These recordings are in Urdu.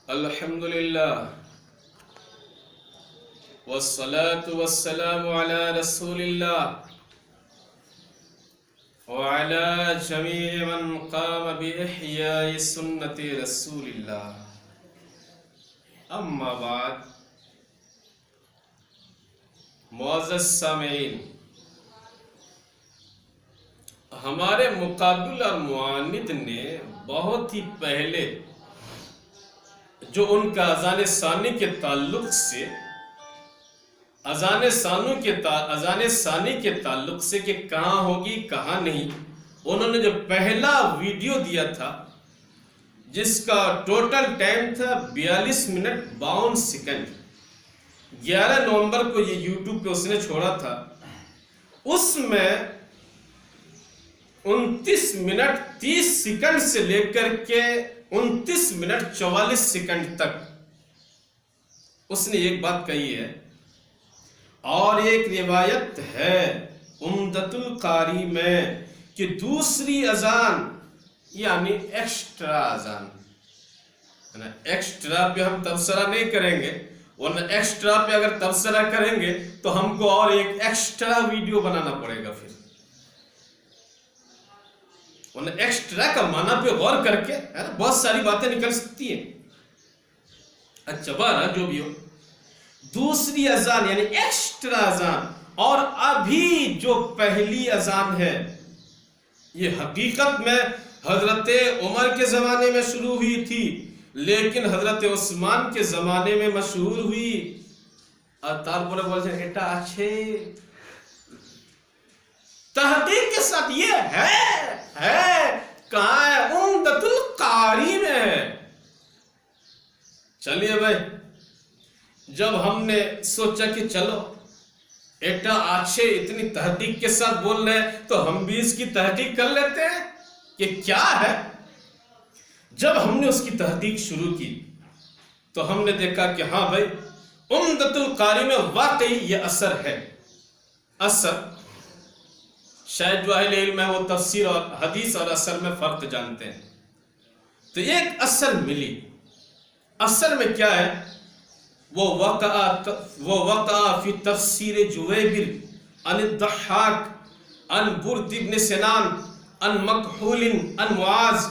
الحمد لله والصلاة والسلام على رسول الله وعلى جميع من قام بإحياء سنة رسول الله اما بعد معزز سامعین، ہمارے مقابل اور معاند نے بہت ہی پہلے جو ان کا اذان ثانی کے تعلق سے اذان ثانی کے تعلق سے کہ کہاں ہوگی کہاں نہیں، انہوں نے جو پہلا ویڈیو دیا تھا جس کا ٹوٹل ٹائم تھا 42 منٹ 52 سیکنڈ، 11 نومبر کو یہ یوٹیوب پہ اس نے چھوڑا تھا، اس میں 29 منٹ 30 سیکنڈ سے لے کر کے 29 منٹ 44 سیکنڈ تک اس نے ایک بات کہی ہے، اور ایک روایت ہے عمدۃ القاری میں کہ دوسری اذان یعنی ایکسٹرا اذان، ایکسٹرا پہ ہم تبصرہ نہیں کریں گے، ورنہ ایکسٹرا پہ اگر تبصرہ کریں گے تو ہم کو اور ایک ایکسٹرا ویڈیو بنانا پڑے گا، پھر ایکسٹرا کا معنی پہ غور کر کے بہت ساری باتیں نکل سکتی ہیں۔ اچھا بارہ جو بھی ہو، دوسری اذان یعنی ایکسٹرا اذان اور ابھی جو پہلی اذان ہے، یہ حقیقت میں حضرت عمر کے زمانے میں شروع ہوئی تھی، لیکن حضرت عثمان کے زمانے میں مشہور ہوئی۔ اور تارپورے بولتے ہیں ایٹا اچھے تحقیق کے ساتھ یہ ہے کہاں ہے؟ عمدۃ القاری میں ہے۔ چلیے بھائی، جب ہم نے سوچا کہ چلو ایٹا آچھے اتنی تحقیق کے ساتھ بول رہے ہیں تو ہم بھی اس کی تحقیق کر لیتے ہیں کہ کیا ہے۔ جب ہم نے اس کی تحقیق شروع کی تو ہم نے دیکھا کہ ہاں بھائی، عمدۃ القاری میں واقعی یہ اثر ہے۔ اثر شاید جو اہل علم ہے وہ تفسیر اور حدیث اور اثر میں فرق جانتے ہیں، تو ایک اثر ملی۔ اثر میں کیا ہے؟ وہ وقع فی تفسیر جویبر عن الضحاک عن برد بن سنان عن مکحول عن معاذ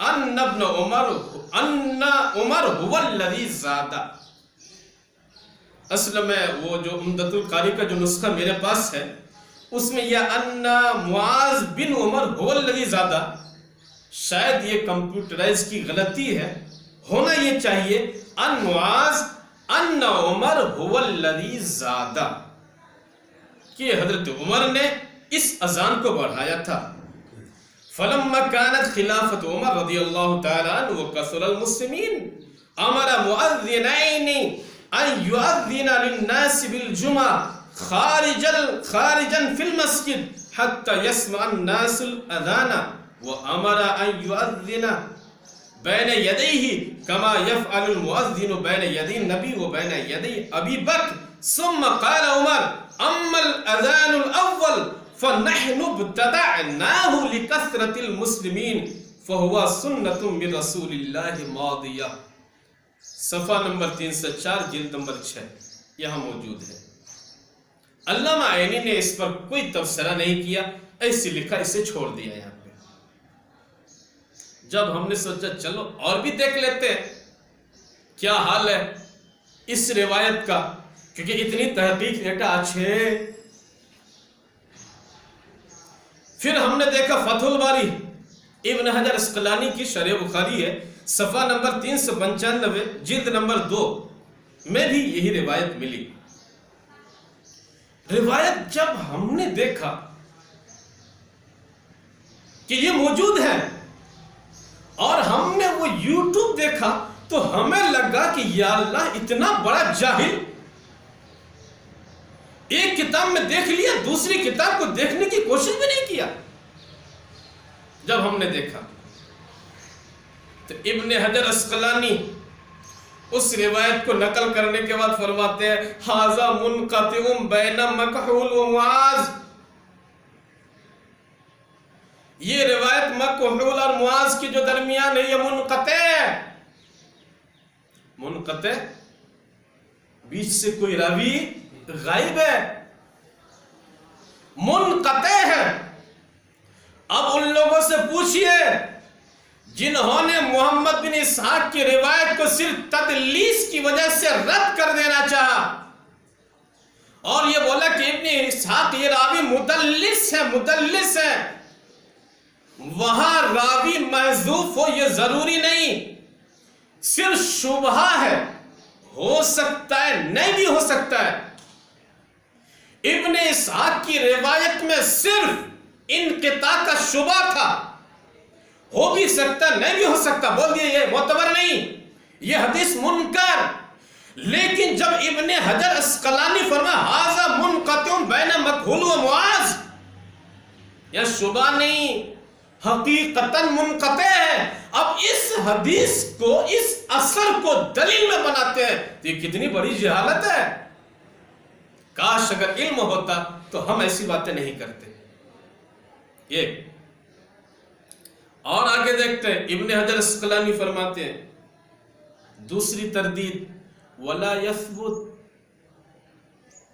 ان ابن عمر هو الذی زادہ۔ اصل میں وہ جو عمدۃ القاری کا جو نسخہ میرے پاس ہے اس میں یہ ان معاذ بن عمر هو الذی زادہ، شاید یہ کمپیوٹرائز کی غلطی ہے، ہونا یہ چاہیے ان معاذ ان عمر هو الذی زادہ، کہ حضرت عمر نے اس اذان کو بڑھایا تھا۔ فلما كانت خلافت عمر رضی اللہ تعالی عنہ وکثر المسلمین امر مؤذنین ان یؤذن للناس بالجمعہ خارجا فی المسجد حتى يسمع الناس الاذان وامر ان يؤذن بین یدیہ کما یفعل المؤذن بین یدی النبی وبین یدی ابی بکر ثم قال عمر اما الاذان الاول فنحن ابتدعناه لکثرة المسلمین فهو سنة من رسول اللہ ماضیہ۔ صفحہ نمبر 304 جلد نمبر 6 یہاں موجود ہے۔ علامہ عینی نے اس پر کوئی تبصرہ نہیں کیا، ایسے لکھا، اسے چھوڑ دیا یہاں پہ۔ جب ہم نے سوچا چلو اور بھی دیکھ لیتے ہیں کیا حال ہے اس روایت کا، کیونکہ اتنی تحقیق ایٹا اچھے۔ پھر ہم نے دیکھا فتح الباری ابن حجر اسقلانی کی شرح بخاری ہے، صفحہ نمبر 395 جلد نمبر 2 میں بھی یہی روایت ملی۔ روایت جب ہم نے دیکھا کہ یہ موجود ہے اور ہم نے وہ یوٹیوب دیکھا تو ہمیں لگا کہ یا اللہ اتنا بڑا جاہل، ایک کتاب میں دیکھ لیا، دوسری کتاب کو دیکھنے کی کوشش بھی نہیں کیا۔ جب ہم نے دیکھا تو ابن حجر اسقلانی اس روایت کو نقل کرنے کے بعد فرماتے ہیں ھذا منقطع بین مکحول و معاذ، یہ روایت مکحول اور معاذ کے جو درمیان ہے یہ منقطع ہے، منقطع، بیچ سے کوئی راوی غائب ہے، منقطع ہے۔ اب ان لوگوں سے پوچھئے جنہوں نے محمد بن اسحاق کی روایت کو صرف تدلیس کی وجہ سے رد کر دینا چاہا اور یہ بولا کہ ابن اسحاق یہ راوی مدلس ہے، وہاں راوی محذوف ہو یہ ضروری نہیں، صرف شبہہ ہے، ہو سکتا ہے نہیں بھی ہو سکتا ہے۔ ابن اسحاق کی روایت میں صرف انقطاع کا شبہ تھا، ہو بھی سکتا نہیں بھی ہو سکتا، بول دیا یہ معتبر نہیں، یہ حدیث منکر۔ لیکن جب ابن حجر عسقلانی فرما ھذا منقطع بین مکحول و معاذ، یہ شبہ نہیں، حقیقتاً منقطع ہے۔ اب اس حدیث کو، اس اثر کو دلیل میں بناتے ہیں، تو یہ کتنی بڑی جہالت ہے۔ کاش اگر علم ہوتا تو ہم ایسی باتیں نہیں کرتے۔ یہ اور آگے دیکھتے ہیں، ابن حجر عسقلانی فرماتے ہیں دوسری تردید ولا یثبت،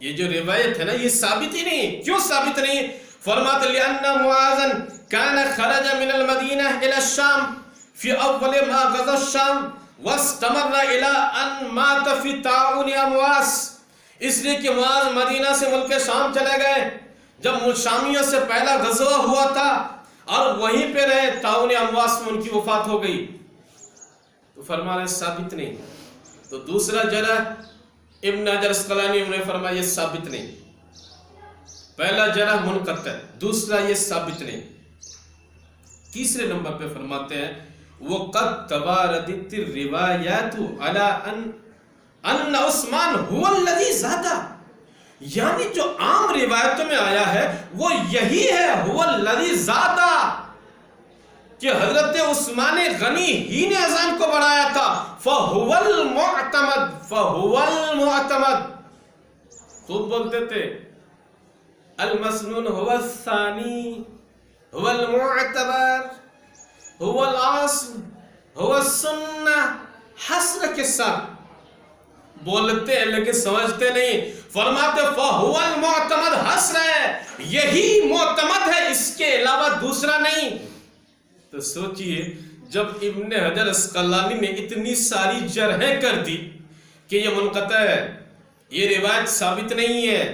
یہ جو روایت ہے نا یہ ثابت ہی نہیں۔ کیوں ثابت نہیں؟ فرماتے لأن معاذا كان خرج من المدینہ الى الشام فی اول ما غزا الشام واستمر الى ان مات فی طاعون امواس، اس لیے کہ معاذ مدینہ سے ملک شام چلے گئے جب شامیوں سے پہلا غزوہ ہوا تھا اور وہیں پہ رہے، طاعون امواس میں ان کی وفات ہو گئی، تو فرما رہے ثابت نہیں۔ تو دوسرا جرح ابن حجر عسقلانی نے فرمایا یہ ثابت نہیں، پہلا جرح منقطع، دوسرا یہ ثابت نہیں۔ تیسرے نمبر پہ فرماتے ہیں وَقَدْ تَوَارَدَتِ الرِّوَایَاتُ عَلَىٰ أَنَّ عثمان هُوَ الَّذِي زَادَ، یعنی جو عام روایتوں میں آیا ہے وہ یہی ہے هُوَ الَّذِي زَادَ، کہ حضرت عثمان غنی ہی نے اذان کو بڑھایا تھا۔ فَهُوَ الْمُعْتَمَدْ فَهُوَ الْمُعْتَمَدْ، خوب بولتے تھے المسنون هو الثانی هو المعتبر هو الاصل هو السنہ، حسر کے ساتھ بولتے ہیں لیکن سمجھتے نہیں۔ فرماتے فَهُوَ الْمُعْتَمَدْ، حسر ہے، یہی معتمد ہے، اس کے علاوہ دوسرا نہیں۔ تو سوچئے جب ابن حجر عسقلانی نے اتنی ساری جرحیں کر دی کہ یہ منقطع ہے، یہ روایت ثابت نہیں ہے،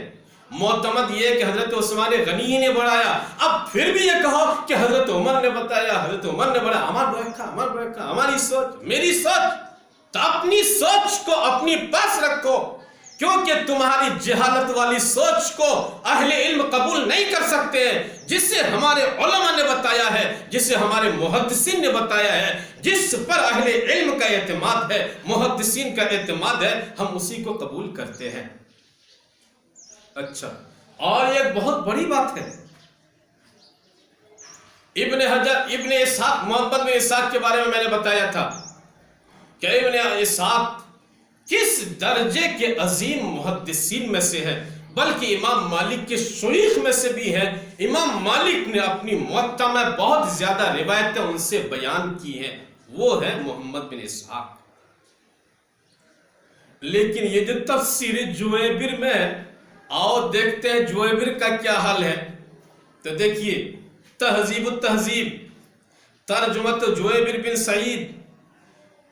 معتمد یہ ہے کہ حضرت عثمان غنی نے بڑھایا، اب پھر بھی یہ کہو کہ حضرت عمر نے بتایا، حضرت عمر نے بڑھایا، ہماری سوچ میری سوچ، تو اپنی سوچ کو اپنی پاس رکھو، کیونکہ تمہاری جہالت والی سوچ کو اہل علم قبول نہیں کر سکتے ہیں۔ جسے ہمارے علماء نے بتایا ہے، جسے ہمارے محدثین نے بتایا ہے، جس پر اہل علم کا اعتماد ہے، محدثین کا اعتماد ہے، ہم اسی کو قبول کرتے ہیں۔ اچھا، اور ایک بہت بڑی بات ہے، ابن اسحاق، محمد بن اسحاق کے بارے میں نے بتایا تھا کہ ابن اسحاق کس درجے کے عظیم محدثین میں سے ہے، بلکہ امام مالک کے شیوخ میں سے بھی ہے۔ امام مالک نے اپنی موطا میں بہت زیادہ روایتیں ان سے بیان کی ہیں، وہ ہے محمد بن اسحاق۔ لیکن یہ جو تفسیر جویبر میں آؤ دیکھتے ہیں جویبر کا کیا حال ہے، تو دیکھیے تہذیب التہذیب، ترجمت جویبر بن سعید،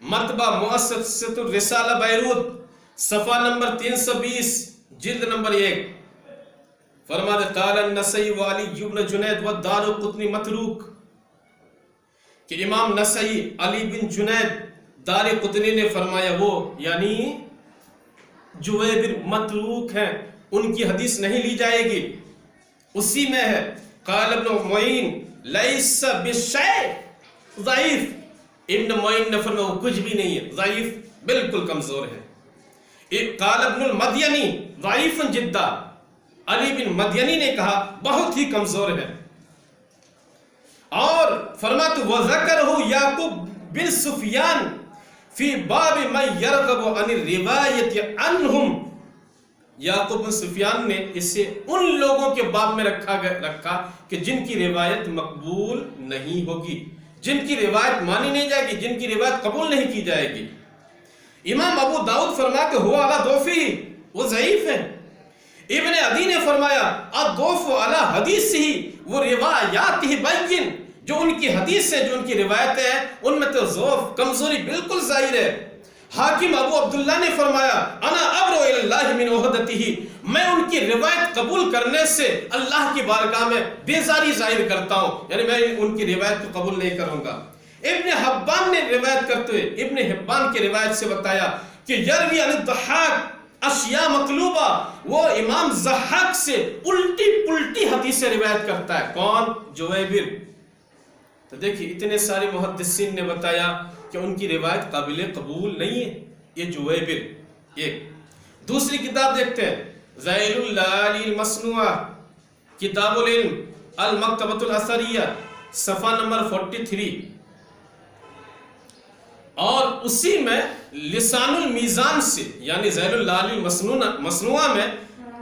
مطبع مؤسسۃ الرسالہ بیروت، صفحہ نمبر 320، جلد نمبر 1، فرماتے قال النسائی وعلی بن جنید والدارقطنی متروک، کہ امام نسائی علی بن جنید دارقطنی نے فرمایا وہ یعنی جویبر متروک ہیں، ان کی حدیث نہیں لی جائے گی۔ اسی میں ہے قال ابن معین لیس بشیء ضعیف، ابن معین نے فرمایا وہ کچھ بھی نہیں ہے، ضعیف، بالکل کمزور ہے۔ قال ابن المدینی ضعیف جدا، علی بن مدینی نے کہا بہت ہی کمزور ہے۔ اور فرماتے وذکرہ یعقوب بن سفیان فی باب من یرغب عن الروایت عنہم، یعقوب بن سفیان نے اسے ان لوگوں کے باب میں رکھا کہ جن کی روایت مقبول نہیں ہوگی، جن کی روایت مانی نہیں جائے گی، جن کی روایت قبول نہیں کی جائے گی۔ امام ابو داؤد فرماتے ہوا علی ضعفی، وہ ضعیف ہے۔ ابن عدی نے فرمایا الضعف علی حدیث ہی وہ روایات ہی بین، جو ان کی حدیث ہے، جو ان کی روایتیں ہیں، ان میں تو ضعف، کمزوری بالکل ظاہر ہے۔ حاکم ابو عبداللہ نے فرمایا انا ابرؤ الی اللہ من وحدتہ، میں ان کی روایت قبول کرنے سے اللہ کی بارگاہ میں بیزاری ظاہر کرتا ہوں، یعنی میں ان کی روایت کو قبول نہیں کروں گا۔ ابن حبان نے روایت کرتے ہوئے ابن حبان کی روایت سے بتایا کہ یروی عن الضحاک اشیاء مقلوبہ، وہ امام ضحاک سے الٹی پلٹی حدیثیں روایت کرتا ہے۔ کون؟ جویبر۔ تو دیکھیے اتنے سارے محدثین نے بتایا کہ ان کی روایت قابل قبول نہیں ہے، یہ جویبر۔ ایک دوسری کتاب دیکھتے ہیں، ذیل اللآلی المصنوعہ، کتاب العلم، المکتبۃ الاثریہ، صفحہ نمبر 43، اور اسی میں لسان المیزان سے، یعنی ذیل اللآلی المصنوعہ میں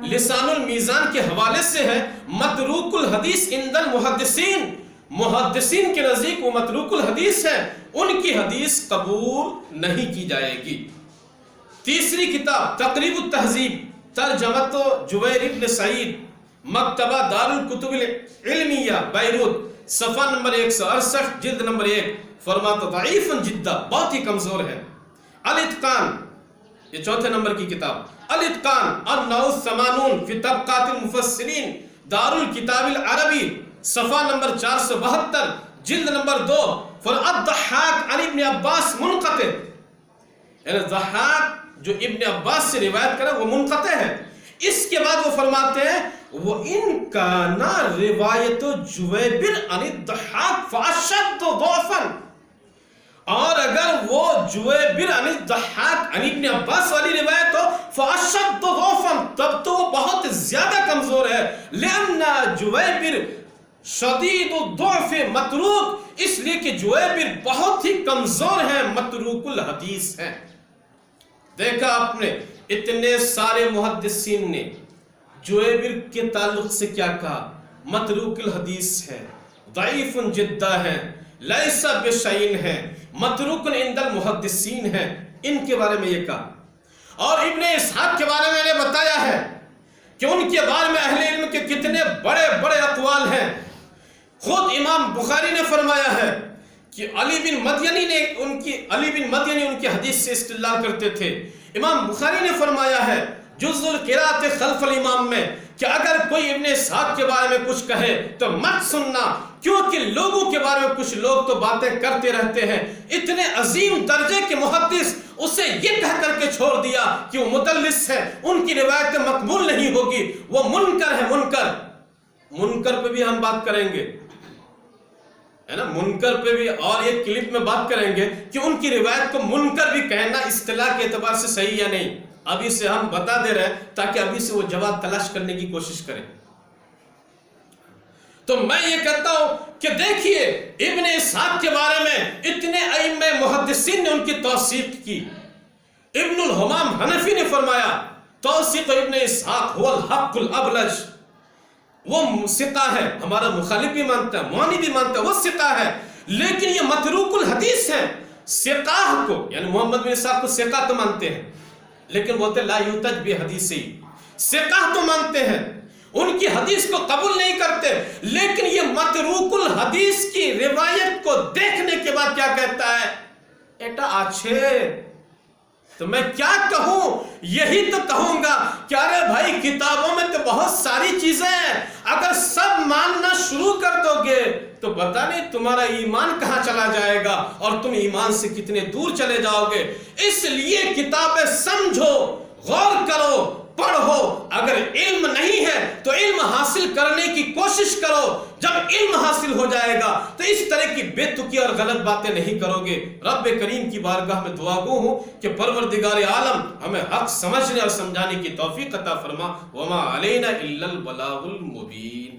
لسان المیزان کے حوالے سے ہے متروک الحدیث عند المحدثین، محدثین کے نزدیک وہ متروک الحدیث ہے، ان کی حدیث قبول نہیں کی جائے گی۔ تیسری کتاب تقریب التہذیب، ترجمۃ جبیر ابن سعید، مکتبہ دار الکتب العلمیہ بیروت، صفحہ نمبر 168، جلد نمبر 1، فرماتا ضعیف جدا، بہت ہی کمزور ہے۔ الاتقان، یہ چوتھے نمبر کی کتاب، الاتقان النوع الثمانون فی طبقات المفسرین، دار الکتاب العربی، صفحہ نمبر 472، جلد نمبر 2، الضحاک عن ابن عباس منقطع، یعنی ضحاک جو ابن عباس سے روایت کرے وہ منقطع ہے۔ اس کے بعد وہ فرماتے ہیں وَإِن كَانَ رِوَایَتُ جُوَیبِرْ عَنِ الضَّحَّاکِ فَأَشَدُّ ضَعْفًا، اور اگر وہ جویبر عن الضحاک عن ابن عباس والی روایت ہو فَأَشَدُّ ضَعْفًا، تب تو وہ بہت زیادہ کمزور ہے، لِأَنَّ جویبر شدید الضعف متروک، اس لیے کہ جویبر بہت ہی کمزور ہے، متروک الحدیث ہے۔ دیکھا آپ نے اتنے سارے محدثین نے جویبر کے تعلق سے کیا کہا؟ متروک الحدیث ہے، ضعیف جدا ہے، لیس بشعین ہے، متروک عند المحدثین ہے، ان کے بارے میں یہ کہا۔ اور ابن اسحاق کے بارے میں نے بتایا ہے کہ ان کے بارے میں اہل علم کے کتنے بڑے بڑے اقوال ہیں۔ خود امام بخاری نے فرمایا ہے کہ علی بن مدینی ان کی حدیث سے استدلال کرتے تھے۔ امام بخاری نے فرمایا ہے جزء القراءۃ خلف الامام میں کہ اگر کوئی ابن اسحاق کے بارے میں کچھ کہے تو مت سننا، کیونکہ لوگوں کے بارے میں کچھ لوگ تو باتیں کرتے رہتے ہیں۔ اتنے عظیم درجے کے محدث اسے یہ کہہ کر کے چھوڑ دیا کہ وہ مدلس ہے، ان کی روایتیں مقبول نہیں ہوگی، وہ منکر ہے۔ منکر پہ بھی ہم بات کریں گے، ہے نا، منکر پہ بھی، اور ایک کلپ میں بات کریں گے کہ ان کی روایت کو منکر بھی کہنا اصطلاح کے اعتبار سے صحیح یا نہیں۔ ابھی سے ہم بتا دے رہے ہیں تاکہ ابھی سے وہ جواب تلاش کرنے کی کوشش کریں۔ تو میں یہ کہتا ہوں کہ دیکھیے ابن اسحاق کے بارے میں اتنے ائمہ محدثین نے ان کی توثیق کی۔ ابن الحمام حنفی نے فرمایا توثیق ابن اسحاق هو الحق الابلج، وہ ثقہ ہے، ہمارا مخالف بھی مانتا ہے، موانی بھی مانتا ہے، وہ ثقہ ہے، لیکن یہ متروک الحدیث ہے۔ ثقہ کو یعنی محمد بن اسحاق کو ثقہ تو مانتے ہیں، لیکن بولتے لا یحتج بحدیث، ثقہ تو مانتے ہیں، ان کی حدیث کو قبول نہیں کرتے، لیکن یہ متروک الحدیث کی روایت کو دیکھنے کے بعد کیا کہتا ہے؟ ایٹا آچھے، تو میں کیا کہوں؟ یہی تو کہوں گا کہ ارے بھائی کتابوں میں تو بہت ساری چیزیں ہیں، اگر سب ماننا شروع کر دو گے تو پتہ نہیں تمہارا ایمان کہاں چلا جائے گا اور تم ایمان سے کتنے دور چلے جاؤ گے۔ اس لیے کتابیں سمجھو، غور کرو، پڑھو، اگر علم نہیں ہے تو علم حاصل کرنے کی کوشش کرو، جب علم حاصل ہو جائے گا تو اس طرح کی بے تکی اور غلط باتیں نہیں کرو گے۔ رب کریم کی بارگاہ میں دعا گو ہوں کہ پروردگار عالم ہمیں حق سمجھنے اور سمجھانے کی توفیق عطا فرما۔ وما علینا الا البلاغ المبین۔